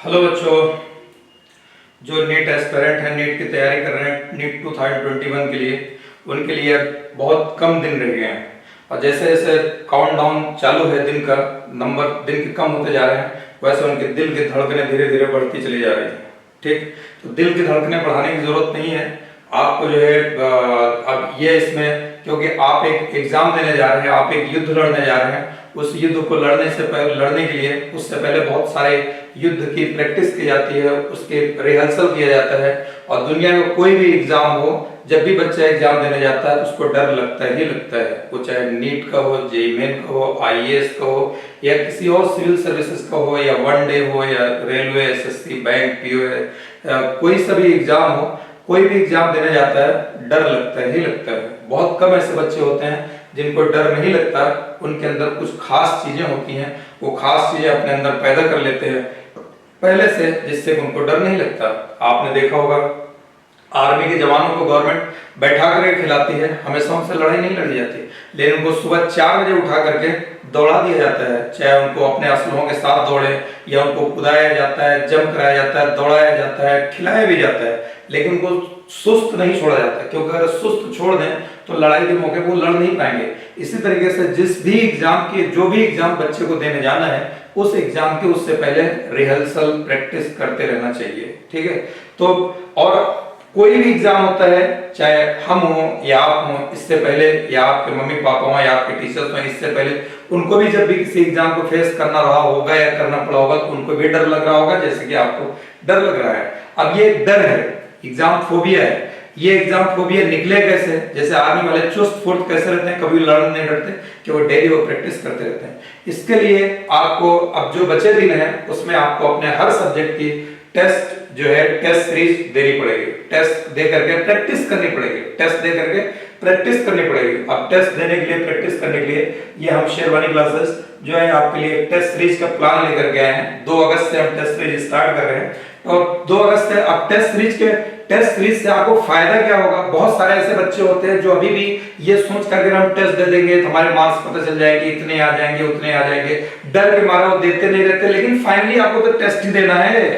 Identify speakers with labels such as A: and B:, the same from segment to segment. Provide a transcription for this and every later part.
A: Hello बच्चों, जो NEET aspirant हैं, नीट की तैयारी कर रहे हैं, नीट 2021 के लिए, उनके लिए अब बहुत कम दिन रह गए हैं। और जैसे जैसे काउंट डाउन चालू है, दिन का नंबर दिन के कम होते जा रहे हैं, वैसे उनके दिल की धड़कनें धीरे धीरे बढ़ती चली जा रही हैं। ठीक, तो दिल की धड़कनें बढ़ाने की जरूरत नहीं है आपको, जो है अब ये इसमें, क्योंकि आप एक एग्जाम देने जा रहे हैं, आप एक युद्ध लड़ने जा रहे हैं। उस युद्ध को लड़ने के लिए उससे पहले बहुत सारे युद्ध की प्रैक्टिस की जाती है, उसके रिहर्सल किया जाता है। और दुनिया में कोई भी एग्जाम हो, जब भी बच्चा एग्जाम देने जाता है तो उसको डर लगता ही लगता है। वो चाहे नीट का हो, जेईई मेन का हो, आईएएस का हो, या किसी और सिविल सर्विसेज का हो, या वनडे हो, या रेलवे, एसएससी, बैंक, पीओ, कोई सा भी एग्जाम हो, कोई भी एग्जाम देने जाता है डर लगता ही लगता है। बहुत कम ऐसे बच्चे होते हैं जिनको डर नहीं लगता, उनके अंदर कुछ खास चीजें होती हैं, वो खास चीजें अपने अंदर पैदा कर लेते हैं पहले से, जिससे उनको डर नहीं लगता। आपने देखा होगा, आर्मी के जवानों को गवर्नमेंट बैठा करके खिलाती है, हमेशा उनसे लड़ाई नहीं लड़ी जाती, लेकिन उनको सुबह 4 बजे उठा करके दौड़ा दिया जाता है। चाहे उनको अपने असलहों के साथ दौड़े, या उनको कुदाया जाता है, जंप कराया जाता है, दौड़ाया जाता है, खिलाया भी जाता है, लेकिन उनको सुस्त नहीं छोड़ा जाता, क्योंकि अगर सुस्त छोड़ दें तो लड़ाई के मौके पर लड़ नहीं पाएंगे। इसी तरीके से जिस भी एग्जाम की, जो भी एग्जाम बच्चे को देने जाना है, उस एग्जाम के उससे पहले रिहर्सल प्रैक्टिस करते रहना चाहिए। ठीक है, तो और कोई भी एग्जाम होता है, चाहे हम हो या आप हो, इससे पहले, या आपके मम्मी पापा हो, या आपके टीचर्स हो, इससे पहले उनको भी जब भी किसी एग्जाम को फेस करना रहा होगा या करना पड़ा होगा, तो उनको भी डर लग रहा होगा, जैसे कि आपको डर लग रहा है। अब ये डर है, एग्जाम फोबिया है। ये एग्जाम फोबिया निकले कैसे? जैसे आर्मी वाले चुस्त फुर्त कैसे रहते हैं, कभी लड़ने नहीं डरते, कि वो डेली वो प्रैक्टिस करते रहते हैं। इसके लिए आपको अब जो बचे दिन है, उसमें आपको अपने हर सब्जेक्ट की टेस्ट जो है, टेस्ट सीरीज देनी पड़ेगी, टेस्ट दे करके प्रैक्टिस करनी पड़ेगी, टेस्ट दे करके प्रैक्टिस करनी पड़ेगी। अब टेस्ट देने के लिए, प्रैक्टिस करने के लिए, ये हम शेरवानी क्लासेस जो है आपके लिए टेस्ट सीरीज का प्लान लेकर के आए हैं। 2 अगस्त से हम टेस्ट सीरीज स्टार्ट कर रहे हैं, और 2 अगस्त से अब टेस्ट सीरीज से आपको फायदा क्या होगा? बहुत सारे ऐसे बच्चे होते हैं जो अभी भी ये सोच करके हम टेस्ट दे देंगे तो हमारे मार्क्स पता चल जाएंगे, इतने आ जाएंगे, उतने आ जाएंगे, डर के मारे वो देते नहीं रहते। लेकिन फाइनली आपको तो टेस्ट ही देना है,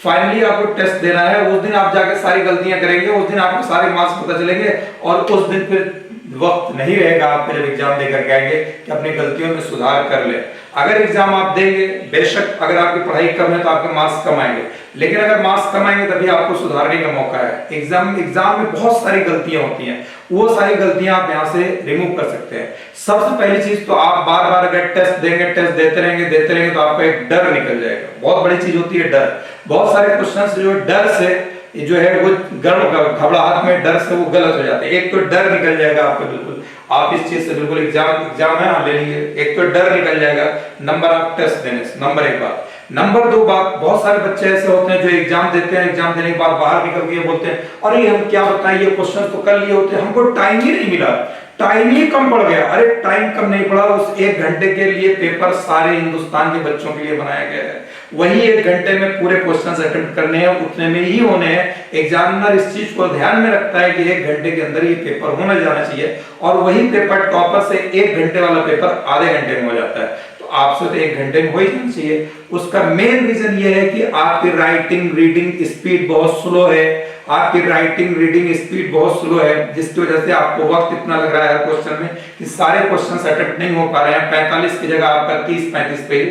A: फाइनली आपको टेस्ट देना है। उस दिन आप जाके सारी गलतियां करेंगे, उस दिन आपको सारे मार्क्स पता चलेंगे, और उस दिन फिर वक्त नहीं रहेगा आपको जब एग्जाम देकर के आएंगे कि अपनी गलतियों में सुधार कर ले। अगर एग्जाम आप देंगे, बेशक अगर आपकी पढ़ाई कम है तो आपके मार्क्स कम आएंगे, लेकिन अगर मार्क्स कम आएंगे तभी आपको सुधारने का मौका है। एग्जाम में बहुत सारी गलतियां होती हैं, वो सारी गलतियां आप यहाँ से रिमूव कर सकते हैं। सबसे पहली चीज तो आप बार बार अगर टेस्ट देंगे, टेस्ट देते रहेंगे तो आपका एक डर निकल जाएगा। बहुत बड़ी चीज होती है डर। बहुत सारे क्वेश्चन जो डर से जो है वो घबराहट में, डर से वो गलत हो जाते हैं। एक तो डर निकल जाएगा आपका, बिल्कुल आप इस चीज से बिल्कुल एग्जाम है हाँ ले लीजिए, एक तो डर निकल जाएगा नंबर आप टेस्ट देने से, नंबर 1 बात। नंबर 2 बात, बहुत सारे बच्चे ऐसे होते हैं जो एग्जाम देते हैं, एग्जाम देने के बाद बाहर निकल के बोलते हैं, अरे हम क्या बताएं, ये क्वेश्चन तो कर लिए होते, हमको टाइम ही नहीं मिला, टाइम ही कम पड़ गया। अरे टाइम कम नहीं पड़ा, उस 1 घंटे के लिए पेपर सारे हिंदुस्तान के बच्चों के लिए बनाया गया है। वही 1 घंटे में पूरे क्वेश्चंस अटेम्प्ट करने हैं, उतने में ही होने हैं। एग्जामिनर इस चीज को ध्यान में रखता है कि 1 घंटे के अंदर ये पेपर होना जाना चाहिए, और वही पेपर टॉपर से 1 घंटे वाला पेपर आधे घंटे में हो जाता है। तो आपसे तो 1 घंटे में हो ही जाना चाहिए। उसका मेन रीजन ये है कि आपकी राइटिंग रीडिंग स्पीड बहुत स्लो है, आपकी राइटिंग रीडिंग स्पीड बहुत स्लो है, जिसकी वजह से आपको वक्त इतना लग रहा है हर क्वेश्चन में कि सारे क्वेश्चन अटेम्प्ट नहीं हो पा रहे हैं। 45 की जगह आपका 30-35 पे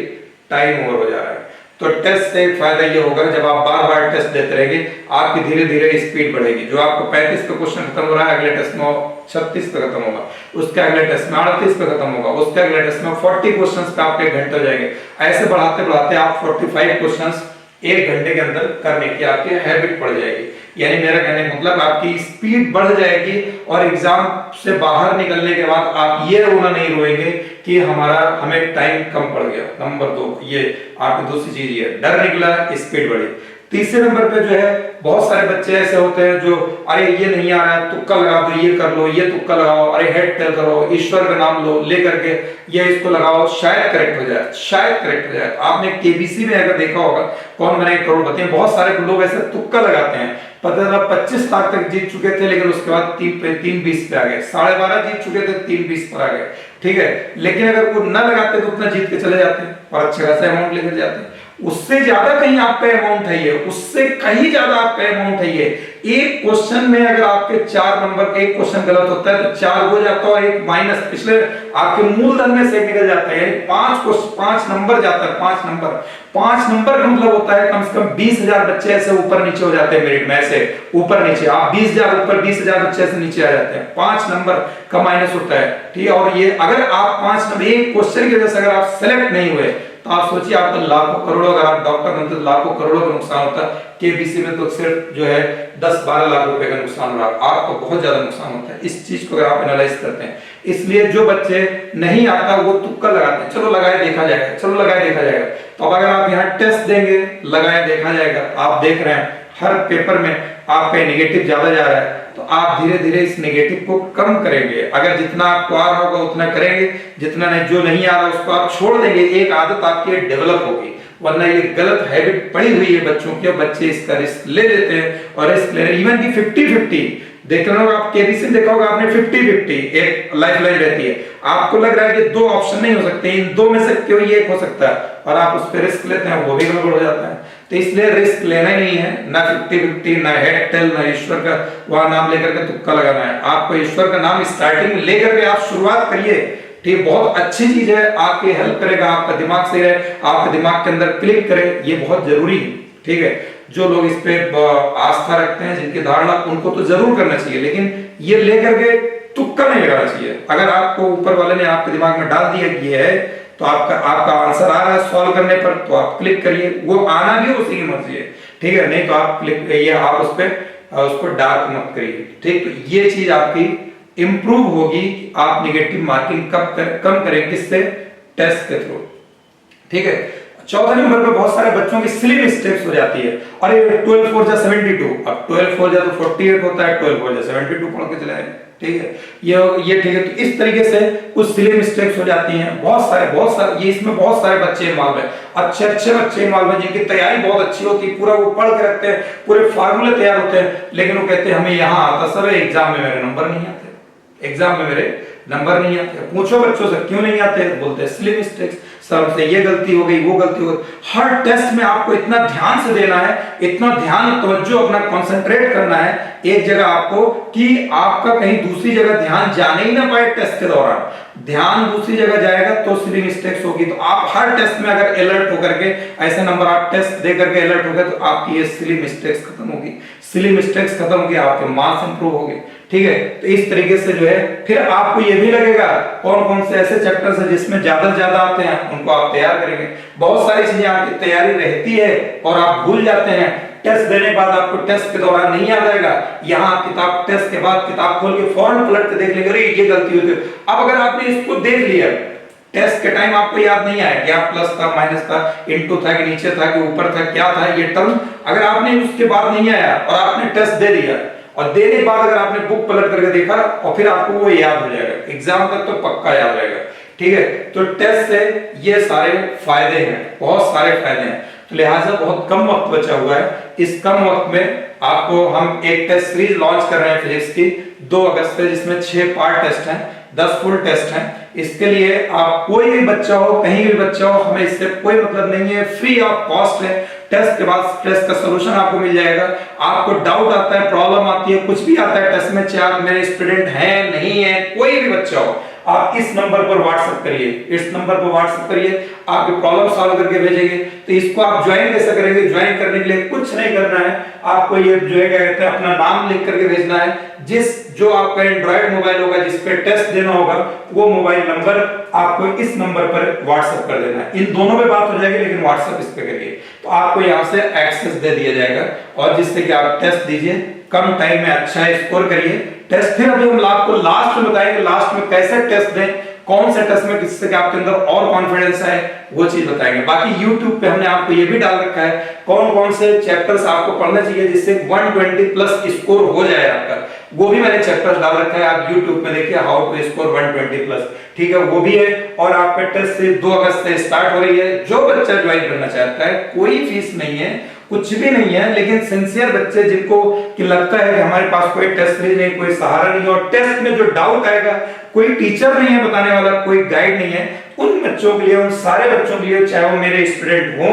A: टाइम ओवर हो जा रहा है। तो टेस्ट से फायदा ये होगा, जब आप बार बार टेस्ट देते रहेंगे, आपकी धीरे धीरे स्पीड बढ़ेगी। जो आपको 35 पे क्वेश्चन खत्म हो रहा है, अगले टेस्ट में 36 पे खत्म होगा, उसके अगले टेस्ट में 38 पे खत्म होगा, उसके अगले टेस्ट में 40 क्वेश्चंस पे आपके 1 घंटे हो जाएंगे। ऐसे बढ़ाते बढ़ाते आप 45 क्वेश्चंस 1 घंटे के अंदर करने की आपकी हैबिट पड़ जाएगी। यानी मेरा कहने का मतलब आपकी स्पीड बढ़ जाएगी, और एग्जाम से बाहर निकलने के बाद आप ये रोना नहीं रोएंगे कि हमें टाइम कम पड़ गया। नंबर 2 ये आपकी दूसरी चीज, ये डर निकला, स्पीड बढ़ी। तीसरे नंबर पे जो है, बहुत सारे बच्चे ऐसे होते हैं जो, अरे ये नहीं आ रहा है, तुक्का लगा दो, ये कर लो, ये तुक्का लगाओ, अरे हेड टेल करो, ईश्वर का नाम लो, ले करके ये इसको लगाओ, शायद करेक्ट हो जाए, शायद करेक्ट हो जाए। आपने केबीसी में अगर देखा होगा, कौन बनेगा करोड़पति, बहुत सारे लोग ऐसे तुक्का लगाते हैं। पता चला 25 लाख तक जीत चुके थे, लेकिन उसके बाद 3-20 पे आ गए, 12.5 जीत चुके थे, 3-20 पर आ गए। ठीक है, लेकिन अगर वो न लगाते तो उतना जीत के चले जाते और अच्छा खासा अमाउंट लेकर जाते। उससे ज्यादा कहीं आपका अमाउंट है, ये उससे कहीं ज्यादा आपका अमाउंट है। ये एक क्वेश्चन में अगर आपके 4 नंबर, एक क्वेश्चन गलत होता है तो 4 हो जाता है और एक माइनस पिछले आपके मूलधन में से निकल जाता है, यानी 5 नंबर जाता है। 5 नंबर का मतलब होता है कम से कम 20,000 बच्चे ऐसे ऊपर नीचे हो जाते हैं मेरिट में, ऐसे ऊपर नीचे। आप 20,000 ऊपर, 20,000 बच्चे ऐसे नीचे आ जाते हैं। 5 नंबर का माइनस होता है, ठीक है। और ये अगर आप 5 नंबर एक क्वेश्चन की वजह से अगर आप सेलेक्ट नहीं हुए तो आप सोचिए आपको लाखों करोड़ों, अगर आप डॉक्टर बनते तो लाखों करोड़ों का नुकसान होता है। केबीसी में तो सिर्फ जो है 10-12 लाख रुपए का नुकसान हो रहा है, आपको बहुत ज्यादा नुकसान होता है इस चीज को अगर आप एनालाइज करते हैं। इसलिए जो बच्चे नहीं आता वो तुक्का लगाते हैं, चलो लगाए देखा जाएगा, चलो लगाए देखा जाएगा। तो अगर आप यहाँ टेस्ट देंगे, लगाए देखा जाएगा, आप देख रहे हैं हर पेपर में आपका नेगेटिव ज्यादा जा रहा है, तो आप धीरे धीरे इस नेगेटिव को कम करेंगे। अगर जितना आपको आ रहा होगा उतना करेंगे, जितना नहीं, जो नहीं आ रहा उसको आप छोड़ देंगे। एक आदत आपकी डेवलप होगी, वरना ये गलत हैबिट पड़ी हुई है बच्चों की। बच्चे इसका रिस्क ले लेते हैं और रिस्क ले रहे, इवन की 50-50 देख रहे हो आप, केबीसी में देखा होगा आपने 50-50 एक लाइफ लाइन रहती है। आपको लग रहा है कि 2 ऑप्शन नहीं हो सकते, इन 2 में से कोई एक हो सकता है, और आप उस पर रिस्क लेते हैं, वो भी गड़बड़ हो जाता है। तो इसलिए रिस्क लेना ही नहीं है, ना 50-50, ना हेड टेल, ना ईश्वर का वहां नाम लेकर के तुक्का लगाना है। आपको ईश्वर का नाम स्टार्टिंग में लेकर के आप शुरुआत करिए, ठीक, बहुत अच्छी चीज है, आपकी हेल्प करेगा, आपका दिमाग सही रहे, आपके दिमाग के अंदर क्लिक करे, ये बहुत जरूरी है, ठीक है। जो लोग इस पे आस्था रखते हैं, जिनकी धारणा, उनको तो जरूर करना चाहिए, लेकिन ये लेकर के तुक्का नहीं लगाना चाहिए। अगर आपको ऊपर वाले ने आपके दिमाग में डाल दिया कि ये है, तो आपका आंसर आ रहा है सॉल्व करने पर, तो आप क्लिक करिए, वो आना भी उसी की मर्जी है, ठीक है। नहीं तो आप क्लिक, ये आप उसको डार्क मत करिए, ठीक। तो ये चीज आपकी इंप्रूव होगी, आप नेगेटिव मार्किंग कम करें, किससे? टेस्ट के थ्रू, ठीक है। चौथे नंबर पे बहुत सारे बच्चों की सिली मिस्टेक्स हो जाती है। अरे 12 4 जा 72, अब 12 4 जा तो 48 होता है, 12 4 जा 72 पढ़ के चले आए, ठीक है। ये ठीक है। तो इस तरीके से कुछ सिली मिस्टेक्स हो जाती हैं, बहुत सारे ये इसमें बहुत सारे बच्चे इन्वॉल्व हैं, अच्छे बच्चे इन्वॉल्व हैं, जिनकी तैयारी बहुत अच्छी होती है, पूरा वो पढ़ के रखते हैं, पूरे फार्मूले तैयार होते हैं, लेकिन वो कहते हैं हमें यहाँ आता सब है, एग्जाम में मेरे नंबर नहीं आते, एग्जाम में मेरे नंबर नहीं आते। पूछो बच्चों से क्यों नहीं आते, बोलते हैं सिली मिस्टेक्स, सर से ये गलती हो गई, वो गलती हो गई। हर टेस्ट में आपको इतना ध्यान से देना है, इतना ध्यान तवज्जो अपना कंसंट्रेट करना है एक जगह आपको, कि आपका कहीं दूसरी जगह ध्यान जाने ही ना पाए टेस्ट के दौरान। ध्यान दूसरी जगह जाएगा तो सिली मिस्टेक्स होगी। तो आप हर टेस्ट में अगर अलर्ट होकर के ऐसे नंबर आप टेस्ट दे करके अलर्ट हो गए, तो आपकी ये सिली मिस्टेक्स खत्म होगी, सिली मिस्टेक्स खत्म होगी, आपके मार्क्स इंप्रूव होंगे, ठीक है। तो इस तरीके से जो है फिर आपको ये भी लगेगा कौन कौन से ऐसे चैप्टर्स है जिसमें ज्यादा आते हैं, उनको आप तैयार करेंगे। बहुत सारी चीजें आपकी तैयारी रहती है और आप भूल जाते हैं, टेस्ट देने के बाद आपको टेस्ट के दौरान नहीं याद आएगा, यहाँ आप किताब टेस्ट के बाद किताब खोल के फौरन पलट के देख लेंगे, अरे ये गलती हुई थी। अब अगर आपने इसको देख लिया, टेस्ट के टाइम आपको याद नहीं आया क्या प्लस था, माइनस था, इनटू था कि नीचे था कि ऊपर था, क्या था ये टर्म, अगर आपने उसके बाद नहीं आया और आपने टेस्ट दे दिया, और देने के बाद अगर आपने बुक पलट करके देखा और फिर आपको वो याद हो जाएगा, एग्जाम तक तो पक्का याद रहेगा, ठीक है। तो टेस्ट से ये सारे फायदे हैं, बहुत सारे फायदे हैं। तो लिहाजा बहुत कम वक्त बचा हुआ है, इस कम वक्त में आपको हम एक टेस्ट सीरीज लॉन्च कर रहे हैं फिजिक्स की 2 अगस्त से, जिसमें 6 पार्ट टेस्ट हैं, 10 फुल टेस्ट हैं। इसके लिए आप कोई भी बच्चा हो, कहीं भी बच्चा हो, हमें इससे कोई मतलब नहीं है, फ्री ऑफ कॉस्ट है। टेस्ट के बाद टेस्ट का सलूशन आपको मिल जाएगा। आपको डाउट आता है, प्रॉब्लम आती है, कुछ भी आता है टेस्ट में, चाहे आप मेरे स्टूडेंट हैं नहीं है, कोई भी बच्चा हो, आप इस नंबर पर व्हाट्सएप करिए, इस नंबर पर व्हाट्सएप करिए, आपकी प्रॉब्लम सॉल्व करके भेजेंगे। तो इसको आप ज्वाइन कैसे करेंगे? ज्वाइन करने के लिए कुछ नहीं करना है, आपको ये जो है क्या कहते हैं, अपना नाम लिख करके भेजना है। जो आपका एंड्रॉइड मोबाइल होगा जिस पे टेस्ट देना होगा, वो मोबाइल नंबर आपको इस नंबर पर व्हाट्सएप कर देना है। इन दोनों पे बात हो जाएगी, लेकिन व्हाट्सएप इस पे करिए, तो आपको यहाँ से एक्सेस दे दिया जाएगा, और जिससे कि आप टेस्ट दीजिए, कम टाइम में अच्छा स्कोर करिए टेस्ट। फिर अभी हम आपको लास्ट में बताएंगे, लास्ट में कैसे टेस्ट दें, कौन से टेस्ट में किससे कि आपके अंदर और कॉन्फिडेंस है, वो चीज बताएंगे। बाकी YouTube पे हमने आपको ये भी डाल रखा है कौन कौन से चैप्टर्स आपको पढ़ना चाहिए जिससे 120 प्लस स्कोर हो जाए आपका, वो भी मैंने चैप्टर्स डाल रखा है, आप YouTube में देखिए हाउ टू स्कोर 120 प्लस, ठीक है, वो भी है। और आपका टेस्ट से 2 अगस्त से स्टार्ट हो रही है। जो बच्चा ज्वाइन करना चाहता है, कोई फीस नहीं है, कुछ भी नहीं है, लेकिन सिंसियर बच्चे जिनको कि लगता है कि हमारे पास कोई टेस्ट सीरीज नहीं, कोई सहारा नहीं, और टेस्ट में जो डाउट आएगा, कोई टीचर नहीं है बताने वाला, कोई गाइड नहीं है, उन बच्चों के लिए, उन सारे बच्चों के लिए, चाहे वो मेरे स्टूडेंट हो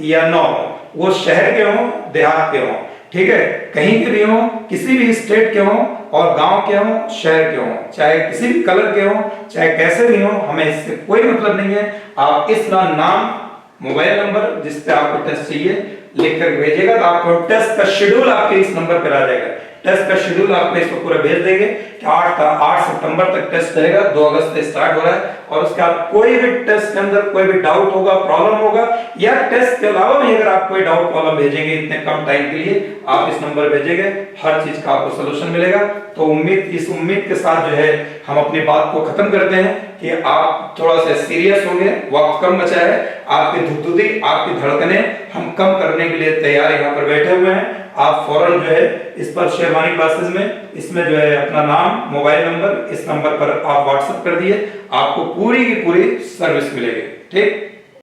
A: या ना हो, वो शहर के हो देहात के हो, ठीक है, कहीं के भी हो, किसी भी स्टेट के हो, और गांव के हो शहर के हो, चाहे किसी भी कलर के हो, चाहे कैसे भी हो, हमें इससे कोई मतलब नहीं है। आप इस नाम, मोबाइल नंबर जिस पे आपको टेस्ट चाहिए लिख कर भेजिएगा, तो आपको टेस्ट का शेड्यूल आपके इस नंबर पर आ जाएगा। टेस्ट का शेड्यूल आपको इसको पूरा भेज देंगे कि 8 सितंबर तक टेस्ट चलेगा, 2 अगस्त से स्टार्ट हो रहा है। और उसके बाद कोई भी टेस्ट के अंदर कोई भी डाउट होगा, प्रॉब्लम होगा, या टेस्ट के अलावा भी अगर आप कोई डाउट प्रॉब्लम भेजेंगे इतने कम टाइम के लिए, आप इस नंबर भेजेंगे, हर चीज का आपको सलूशन मिलेगा। तो इस उम्मीद के साथ जो है हम अपनी बात को खत्म करते हैं कि आप थोड़ा सा सीरियस हो गए, वक्त कम बचा है, आपकी धुकधुकी, आपकी धड़कने हम कम करने के लिए तैयार यहाँ पर बैठे हुए हैं। आप फौरन जो है इस पर शेरवानी क्लासेस में, इसमें जो है अपना नाम, मोबाइल नंबर, इस नंबर पर आप व्हाट्सएप कर दिए, आपको पूरी की पूरी सर्विस मिलेगी। ठीक।